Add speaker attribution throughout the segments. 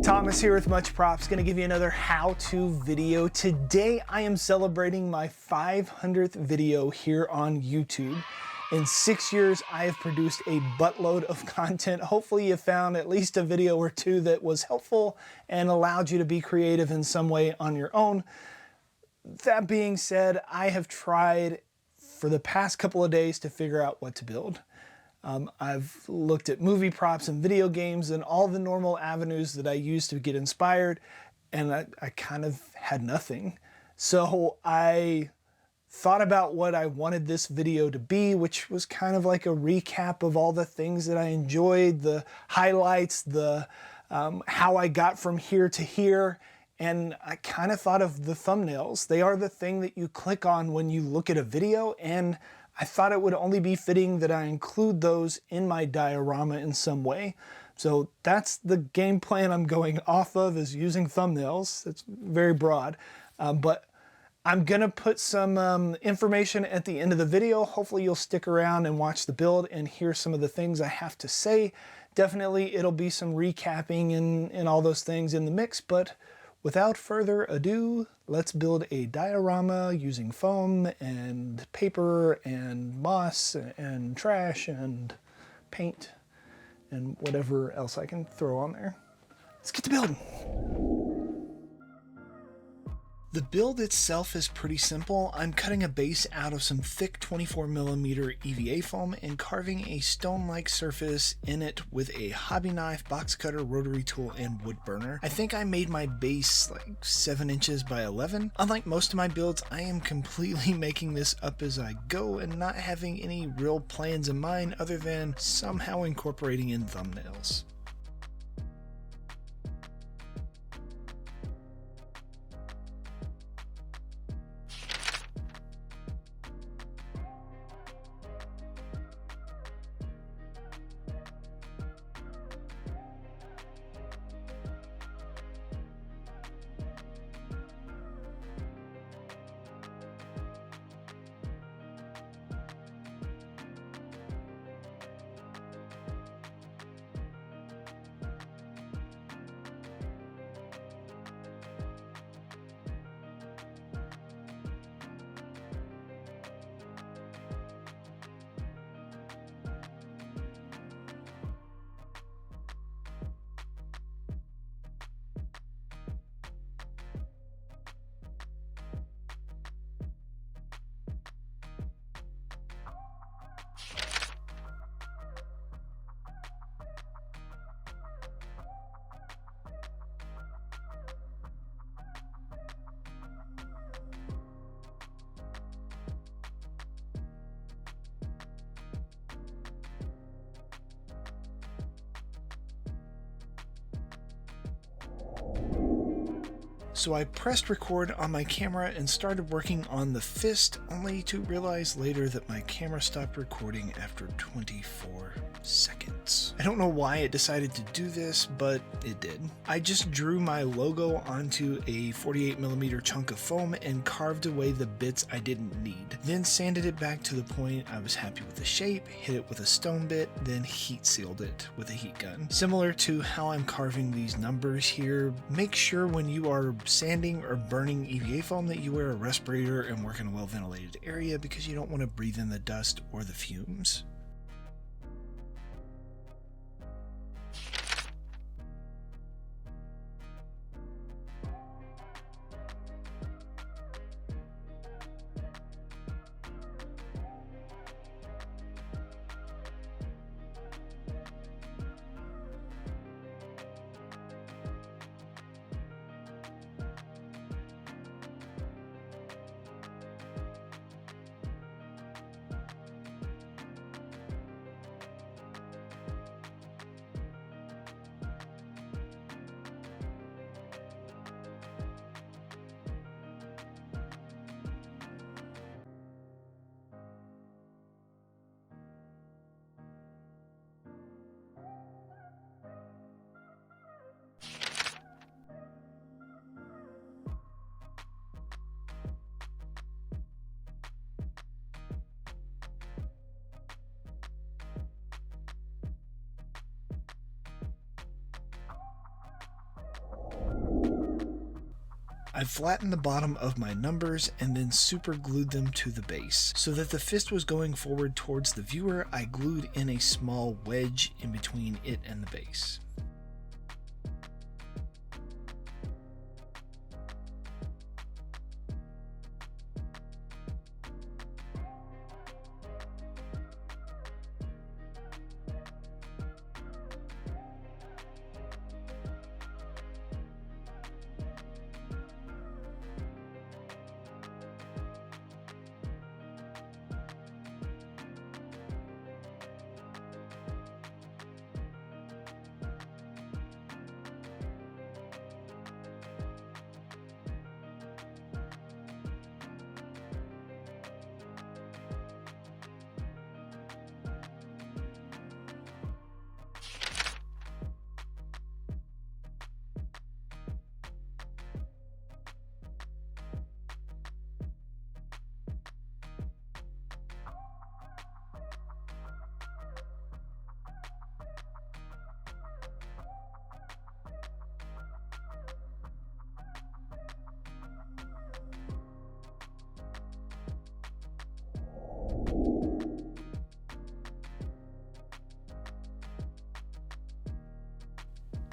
Speaker 1: Thomas here with Much Props, going to give you another how-to video. Today I am celebrating my 500th video here on YouTube. In 6 years I have produced a buttload of content. Hopefully you found at least a video or two that was helpful and allowed you to be creative in some way on your own. That being said, I have tried for the past couple of days to figure out what to build. I've looked at movie props and video games and all the normal avenues that I use to get inspired, and I kind of had nothing. So I thought about what I wanted this video to be, which was kind of like a recap of all the things that I enjoyed, the highlights, the how I got from here to here. And I kind of thought of the thumbnails. They are the thing that you click on when you look at a video, and I thought it would only be fitting that I include those in my diorama in some way. So that's the game plan I'm going off of, is using thumbnails. It's very broad, but I'm gonna put some information at the end of the video. Hopefully you'll stick around and watch the build and hear some of the things I have to say. Definitely it'll be some recapping and all those things in the mix, but without further ado, let's build a diorama using foam and paper and moss and trash and paint and whatever else I can throw on there. Let's get to building. The build itself is pretty simple. I'm cutting a base out of some thick 24mm EVA foam and carving a stone-like surface in it with a hobby knife, box cutter, rotary tool, and wood burner. I think I made my base like 7 inches by 11. Unlike most of my builds, I am completely making this up as I go and not having any real plans in mind other than somehow incorporating in thumbnails. So I pressed record on my camera and started working on the fist, only to realize later that my camera stopped recording after 24 seconds. I don't know why it decided to do this, but it did. I just drew my logo onto a 48mm chunk of foam and carved away the bits I didn't need. Then sanded it back to the point I was happy with the shape, hit it with a stone bit, then heat sealed it with a heat gun. Similar to how I'm carving these numbers here, make sure when you are sanding or burning EVA foam that you wear a respirator and work in a well-ventilated area, because you don't want to breathe in the dust or the fumes. I flattened the bottom of my numbers and then super glued them to the base. So that the fist was going forward towards the viewer, I glued in a small wedge in between it and the base.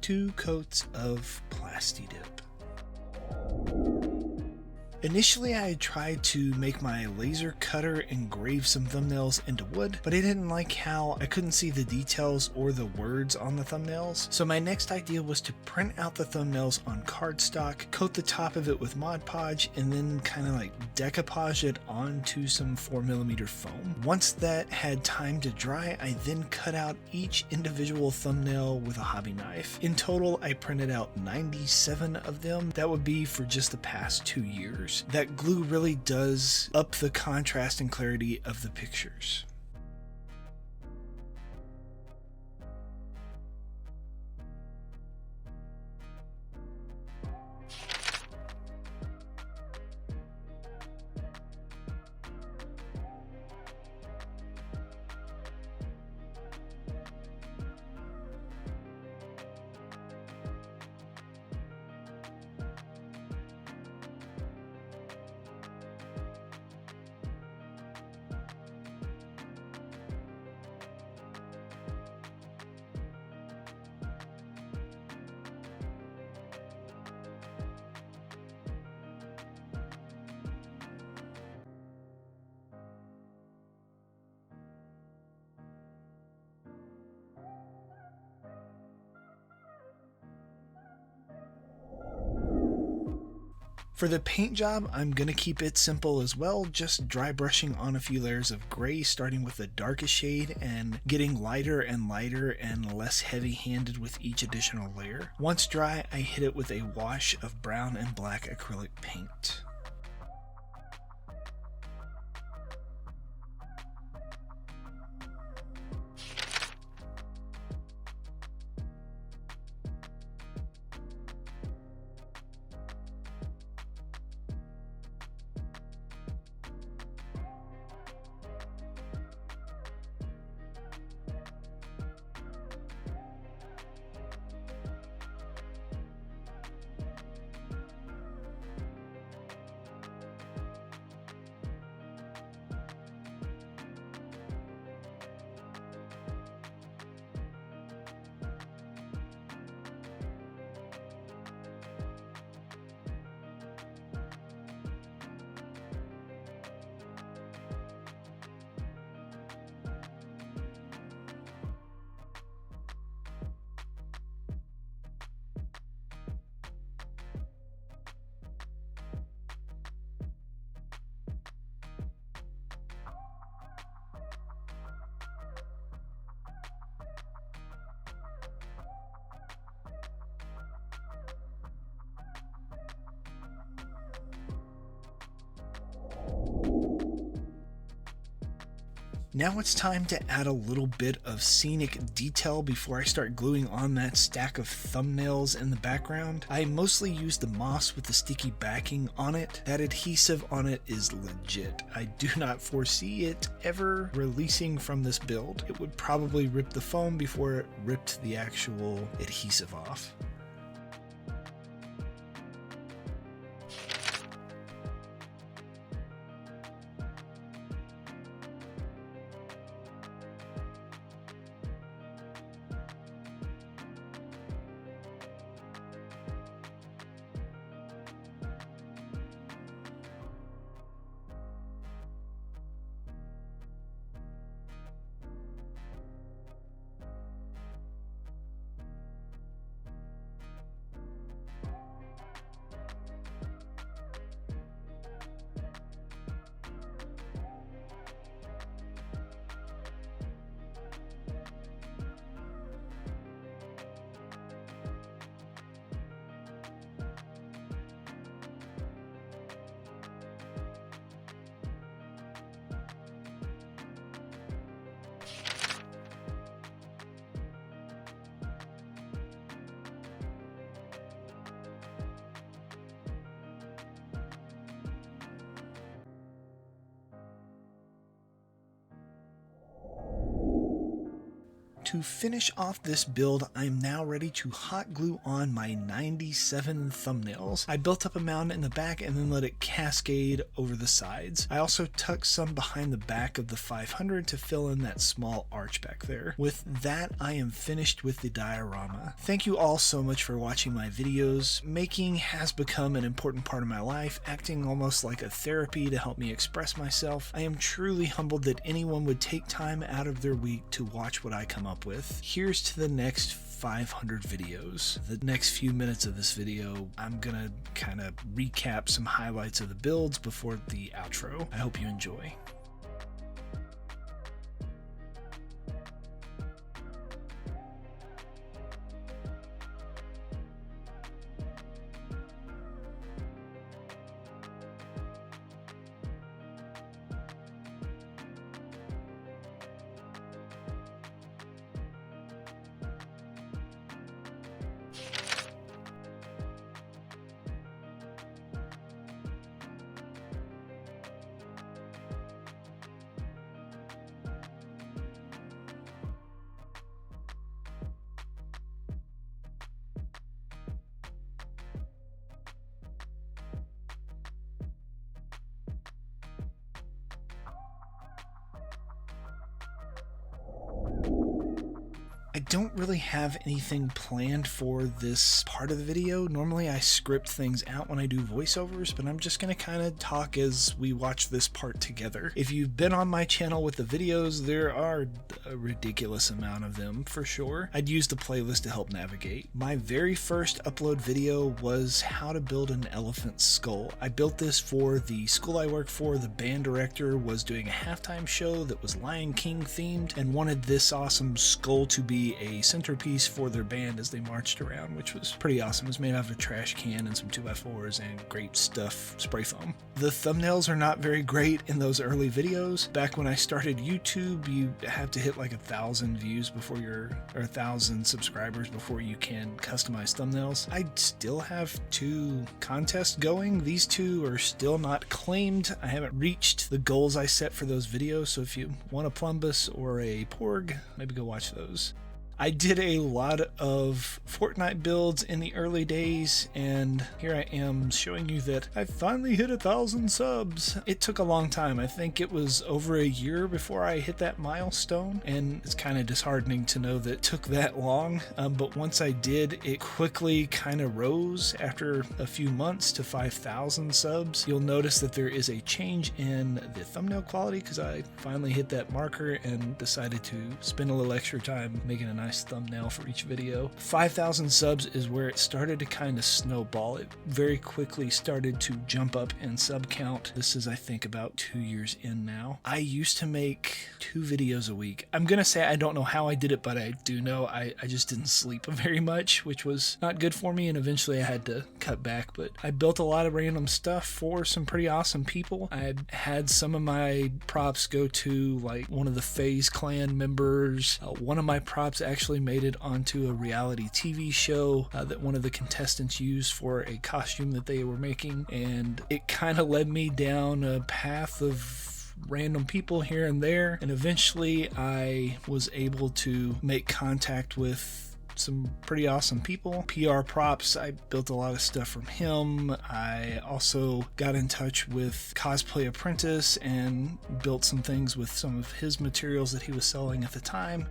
Speaker 1: Two coats of Plasti Dip. Initially, I had tried to make my laser cutter engrave some thumbnails into wood, but I didn't like how I couldn't see the details or the words on the thumbnails. So my next idea was to print out the thumbnails on cardstock, coat the top of it with Mod Podge, and then kind of like decoupage it onto some 4mm foam. Once that had time to dry, I then cut out each individual thumbnail with a hobby knife. In total, I printed out 97 of them. That would be for just the past 2 years. That glue really does up the contrast and clarity of the pictures. For the paint job, I'm going to keep it simple as well, just dry brushing on a few layers of gray, starting with the darkest shade and getting lighter and lighter and less heavy-handed with each additional layer. Once dry, I hit it with a wash of brown and black acrylic paint. Now it's time to add a little bit of scenic detail before I start gluing on that stack of thumbnails in the background. I mostly use the moss with the sticky backing on it. That adhesive on it is legit. I do not foresee it ever releasing from this build. It would probably rip the foam before it ripped the actual adhesive off. to finish off this build, I'm now ready to hot glue on my 97 thumbnails. I built up a mound in the back and then let it cascade over the sides. I also tucked some behind the back of the 500 to fill in that small arch back there. With that, I am finished with the diorama. Thank you all so much for watching my videos. Making has become an important part of my life, acting almost like a therapy to help me express myself. I am truly humbled that anyone would take time out of their week to watch what I come up with. Here's to the next 500 videos. The next few minutes of this video, I'm gonna kind of recap some highlights of the builds before the outro. I hope you enjoy. I don't really have anything planned for this part of the video. Normally I script things out when I do voiceovers, but I'm just gonna kind of talk as we watch this part together. If you've been on my channel with the videos, there are a ridiculous amount of them for sure. I'd use the playlist to help navigate. My very first upload video was how to build an elephant skull. I built this for the school I work for. The band director was doing a halftime show that was Lion King themed and wanted this awesome skull to be a centerpiece for their band as they marched around, which was pretty awesome. It was made out of a trash can and some 2x4s and great stuff spray foam. The thumbnails are not very great in those early videos. Back when I started YouTube, you have to hit like 1,000 views before or 1,000 subscribers before you can customize thumbnails. I still have 2 contests going. These 2 are still not claimed. I haven't reached the goals I set for those videos, so if you want a Plumbus or a Porg, maybe go watch those. I did a lot of Fortnite builds in the early days, and here I am showing you that I finally hit 1,000 subs. It took a long time. I think it was over a year before I hit that milestone, and it's kind of disheartening to know that it took that long, but once I did, it quickly kind of rose after a few months to 5,000 subs. You'll notice that there is a change in the thumbnail quality because I finally hit that marker and decided to spend a little extra time making a nice thumbnail for each video. 5,000 subs is where it started to kind of snowball. It very quickly started to jump up in sub count. This is, I think, about 2 years in now. I used to make 2 videos a week. I'm gonna say I don't know how I did it, but I do know I just didn't sleep very much, which was not good for me, and eventually I had to cut back. But I built a lot of random stuff for some pretty awesome people. I had some of my props go to like one of the FaZe clan members. One of my props actually made it onto a reality TV show that one of the contestants used for a costume that they were making, and it kind of led me down a path of random people here and there, and eventually I was able to make contact with some pretty awesome people. PR Props, I built a lot of stuff from him. I also got in touch with Cosplay Apprentice and built some things with some of his materials that he was selling at the time.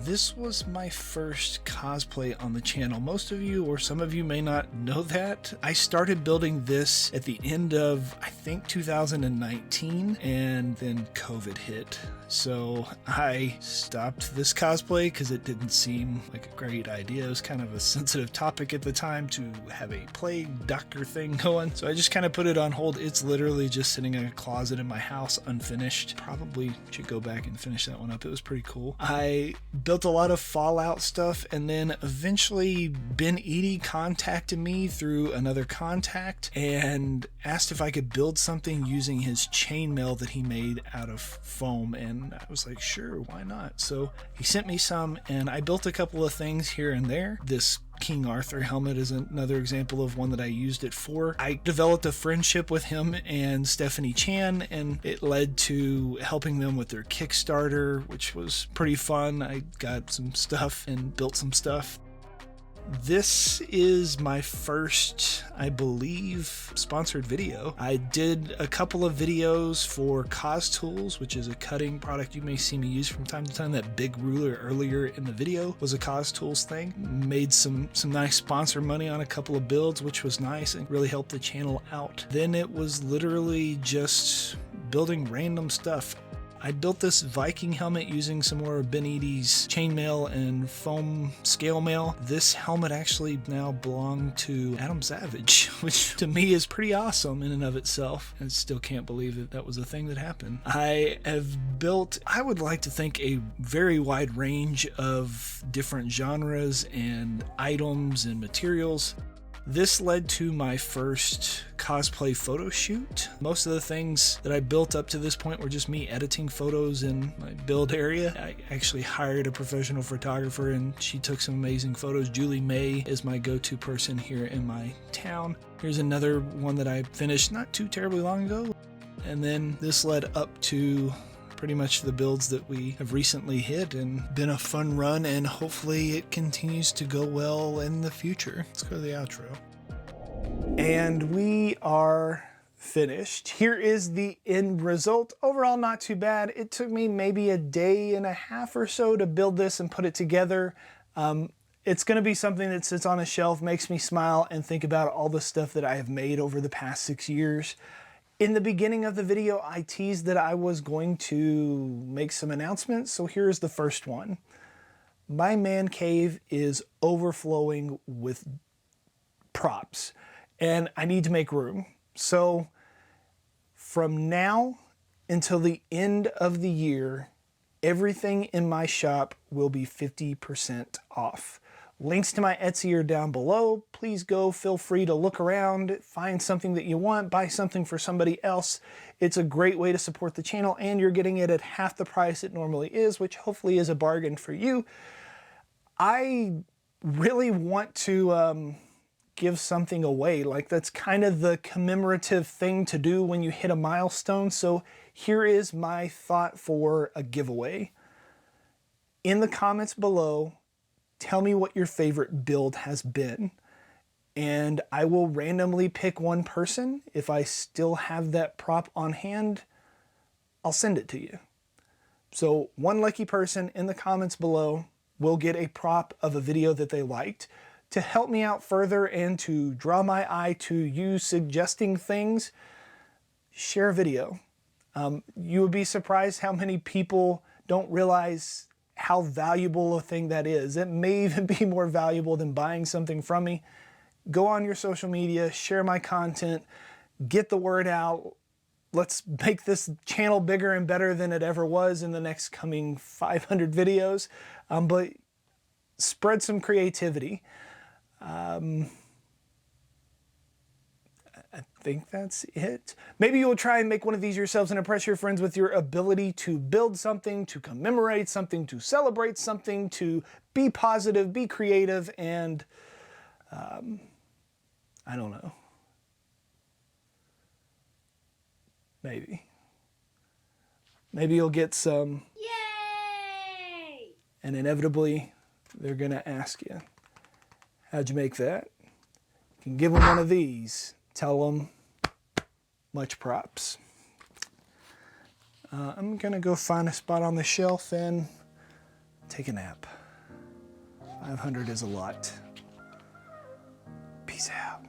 Speaker 1: This was my first cosplay on the channel. Most of you, or some of you, may not know that. I started building this at the end of, I think, 2019, and then COVID hit. So I stopped this cosplay because it didn't seem like a great idea. It was kind of a sensitive topic at the time to have a plague doctor thing going. So I just kind of put it on hold. It's literally just sitting in a closet in my house, unfinished. Probably should go back and finish that one up. It was pretty cool. I built a lot of Fallout stuff, and then eventually Ben Eady contacted me through another contact and asked if I could build something using his chainmail that he made out of foam, and I was like, sure, why not? So he sent me some, and I built a couple of things here and there. This King Arthur helmet is another example of one that I used it for. I developed a friendship with him and Stephanie Chan, and it led to helping them with their Kickstarter, which was pretty fun. I got some stuff and built some stuff. This is my first, I believe, sponsored video. I did a couple of videos for Cause Tools, which is a cutting product you may see me use from time to time. That big ruler earlier in the video was a Cause Tools thing. Made some nice sponsor money on a couple of builds, which was nice and really helped the channel out. Then it was literally just building random stuff. I built this Viking helmet using some more of Ben Edie's chainmail and foam scale mail. This helmet actually now belonged to Adam Savage, which to me is pretty awesome in and of itself. I still can't believe that that was a thing that happened. I have built, I would like to think, a very wide range of different genres and items and materials. This led to my first cosplay photo shoot. Most of the things that I built up to this point were just me editing photos in my build area. I actually hired a professional photographer and she took some amazing photos. Julie May is my go-to person here in my town. Here's another one that I finished not too terribly long ago. And then this led up to pretty much the builds that we have recently hit, and been a fun run, and hopefully it continues to go well in the future. Let's go to the outro. And we are finished. Here is the end result. Overall, not too bad. It took me maybe a day and a half or so to build this and put it together. It's going to be something that sits on a shelf, makes me smile and think about all the stuff that I have made over the past 6 years. In the beginning of the video, I teased that I was going to make some announcements, so here's the first one. My man cave is overflowing with props, and I need to make room. So from now until the end of the year, everything in my shop will be 50% off. Links to my Etsy are down below. Please go, feel free to look around, find something that you want, buy something for somebody else. It's a great way to support the channel, and you're getting it at half the price it normally is, which hopefully is a bargain for you. I really want to give something away. Like, that's kind of the commemorative thing to do when you hit a milestone. So here is my thought for a giveaway. In the comments below, tell me what your favorite build has been, and I will randomly pick one person. If I still have that prop on hand, I'll send it to you. So one lucky person in the comments below will get a prop of a video that they liked. To help me out further and to draw my eye to you suggesting things, share a video. You would be surprised how many people don't realize how valuable a thing that is. It may even be more valuable than buying something from me. Go on your social media, share my content, get the word out. Let's make this channel bigger and better than it ever was in the next coming 500 videos. But spread some creativity. I think that's it. Maybe you'll try and make one of these yourselves and impress your friends with your ability to build something, to commemorate something, to celebrate something, to be positive, be creative, and I don't know. Maybe. Maybe you'll get some. Yay! And inevitably, they're going to ask you, how'd you make that? You can give them one of these. Tell them much props. I'm gonna go find a spot on the shelf and take a nap. 500 is a lot. Peace out.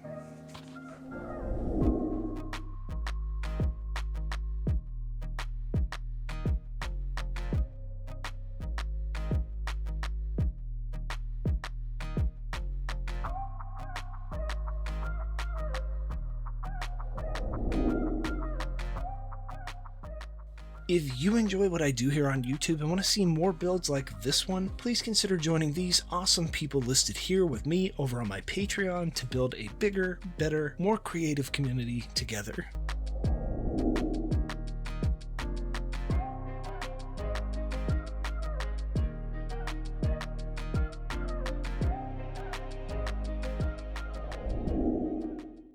Speaker 1: If you enjoy what I do here on YouTube and want to see more builds like this one, please consider joining these awesome people listed here with me over on my Patreon to build a bigger, better, more creative community together.